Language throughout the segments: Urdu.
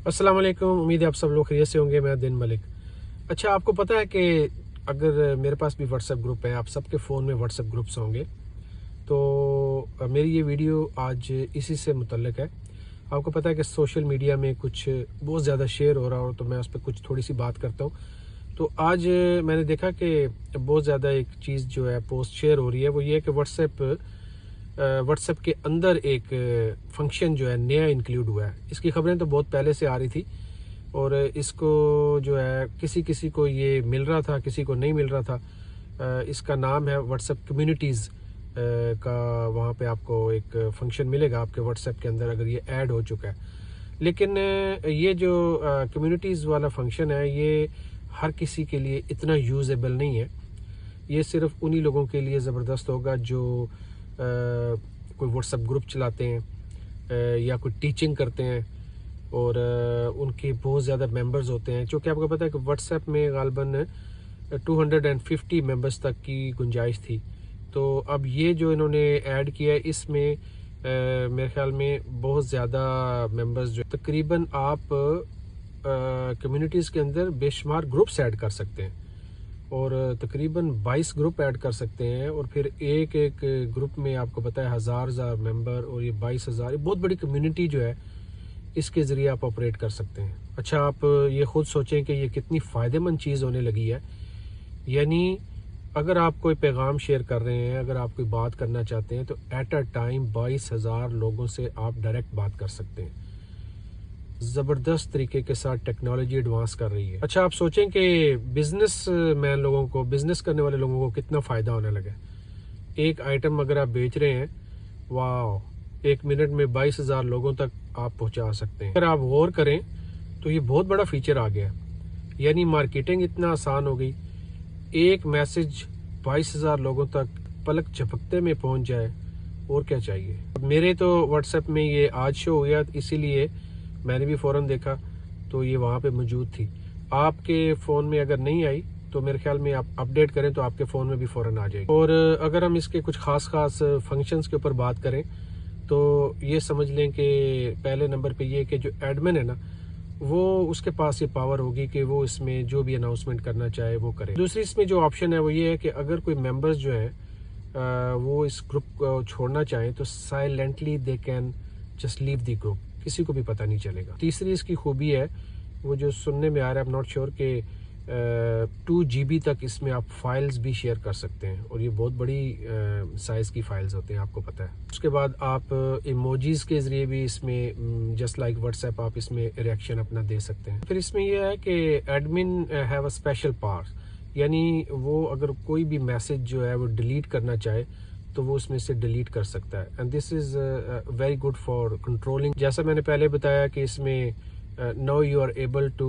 السلام علیکم، امید ہے آپ سب لوگ خیریت سے ہوں گے۔ میں دن ملک۔ اچھا، آپ کو پتہ ہے کہ اگر میرے پاس بھی واٹس ایپ گروپ ہے، آپ سب کے فون میں واٹس ایپ گروپس ہوں گے، تو میری یہ ویڈیو آج اسی سے متعلق ہے۔ آپ کو پتہ ہے کہ سوشل میڈیا میں کچھ بہت زیادہ شیئر ہو رہا ہو تو میں اس پہ کچھ تھوڑی سی بات کرتا ہوں۔ تو آج میں نے دیکھا کہ بہت زیادہ ایک چیز جو ہے پوسٹ شیئر ہو رہی ہے، وہ یہ ہے کہ واٹس ایپ کے اندر ایک فنکشن جو ہے نیا انکلوڈ ہوا ہے۔ اس کی خبریں تو بہت پہلے سے آ رہی تھی اور اس کو جو ہے کسی کو یہ مل رہا تھا، کسی کو نہیں مل رہا تھا۔ اس کا نام ہے واٹس ایپ کمیونٹیز کا۔ وہاں پہ آپ کو ایک فنکشن ملے گا آپ کے واٹس ایپ کے اندر اگر یہ ایڈ ہو چکا ہے۔ لیکن یہ جو کمیونٹیز والا فنکشن ہے، یہ ہر کسی کے لیے اتنا یوزیبل نہیں ہے۔ یہ صرف انہی لوگوں کے لیے زبردست ہوگا جو کوئی واٹس ایپ گروپ چلاتے ہیں یا کوئی ٹیچنگ کرتے ہیں اور ان کے بہت زیادہ ممبرز ہوتے ہیں، چونکہ آپ کو پتہ ہے کہ واٹس ایپ میں غالباً 250 ممبرز تک کی گنجائش تھی۔ تو اب یہ جو انہوں نے ایڈ کیا ہے، اس میں میرے خیال میں بہت زیادہ ممبرز جو تقریباً آپ کمیونٹیز کے اندر بے شمار گروپس ایڈ کر سکتے ہیں اور تقریباً 22 گروپ ایڈ کر سکتے ہیں، اور پھر ایک گروپ میں آپ کو پتہ ہے ہزار ممبر، اور یہ 22,000 یہ بہت بڑی کمیونٹی جو ہے اس کے ذریعے آپ آپریٹ کر سکتے ہیں۔ اچھا، آپ یہ خود سوچیں کہ یہ کتنی فائدہ مند چیز ہونے لگی ہے۔ یعنی اگر آپ کوئی پیغام شیئر کر رہے ہیں، اگر آپ کوئی بات کرنا چاہتے ہیں، تو ایٹ اے ٹائم 22,000 لوگوں سے آپ ڈائریکٹ بات کر سکتے ہیں۔ زبردست طریقے کے ساتھ ٹیکنالوجی ایڈوانس کر رہی ہے۔ اچھا، آپ سوچیں کہ بزنس مین لوگوں کو، بزنس کرنے والے لوگوں کو کتنا فائدہ ہونے لگا ہے۔ ایک آئٹم اگر آپ بیچ رہے ہیں، واو، 1 منٹ میں 22,000 لوگوں تک آپ پہنچا سکتے ہیں۔ اگر آپ غور کریں تو یہ بہت بڑا فیچر آ گیا ہے، یعنی مارکیٹنگ اتنا آسان ہو گئی۔ ایک میسج 22,000 لوگوں تک پلک جھپکتے میں پہنچ جائے، اور کیا چاہیے۔ میرے تو واٹس ایپ میں یہ آج شو ہو گیا، اسی لیے میں نے بھی فوراً دیکھا تو یہ وہاں پہ موجود تھی۔ آپ کے فون میں اگر نہیں آئی تو میرے خیال میں آپ اپڈیٹ کریں تو آپ کے فون میں بھی فوراً آ جائے گی۔ اور اگر ہم اس کے کچھ خاص فنکشنز کے اوپر بات کریں تو یہ سمجھ لیں کہ پہلے نمبر پہ یہ کہ جو ایڈمن ہے نا، وہ اس کے پاس یہ پاور ہوگی کہ وہ اس میں جو بھی اناؤنسمنٹ کرنا چاہے وہ کرے۔ دوسری اس میں جو آپشن ہے وہ یہ ہے کہ اگر کوئی ممبرز جو ہیں وہ اس گروپ کو چھوڑنا چاہیں تو silently they can just leave the group, کسی کو بھی پتہ نہیں چلے گا۔ تیسری اس کی خوبی ہے، وہ جو سننے میں آ رہا ہے، I'm not sure کہ 2 GB تک اس میں آپ فائلز بھی شیئر کر سکتے ہیں، اور یہ بہت بڑی سائز کی فائلز ہوتے ہیں، آپ کو پتہ ہے۔ اس کے بعد آپ ایموجیز کے ذریعے بھی اس میں جسٹ لائک واٹس ایپ آپ اس میں ریئیکشن اپنا دے سکتے ہیں۔ پھر اس میں یہ ہے کہ admin have a special power, یعنی وہ اگر کوئی بھی میسج جو ہے وہ ڈیلیٹ کرنا چاہے تو وہ اس میں سے ڈیلیٹ کر سکتا ہے، and this is very good for controlling. جیسا میں نے پہلے بتایا کہ اس میں now you are able to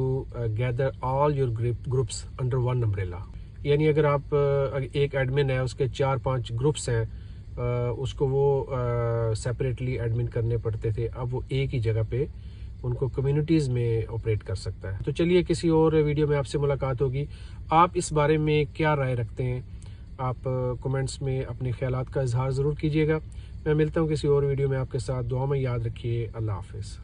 gather all your groups under one umbrella، یعنی اگر آپ ایک ایڈمن ہے، اس کے 4-5 گروپس ہیں، اس کو وہ سیپریٹلی ایڈمن کرنے پڑتے تھے، اب وہ ایک ہی جگہ پہ ان کو کمیونٹیز میں آپریٹ کر سکتا ہے۔ تو چلیے کسی اور ویڈیو میں آپ سے ملاقات ہوگی۔ آپ اس بارے میں کیا رائے رکھتے ہیں؟ آپ کمنٹس میں اپنے خیالات کا اظہار ضرور کیجیے گا۔ میں ملتا ہوں کسی اور ویڈیو میں آپ کے ساتھ۔ دعا میں یاد رکھیے۔ اللہ حافظ۔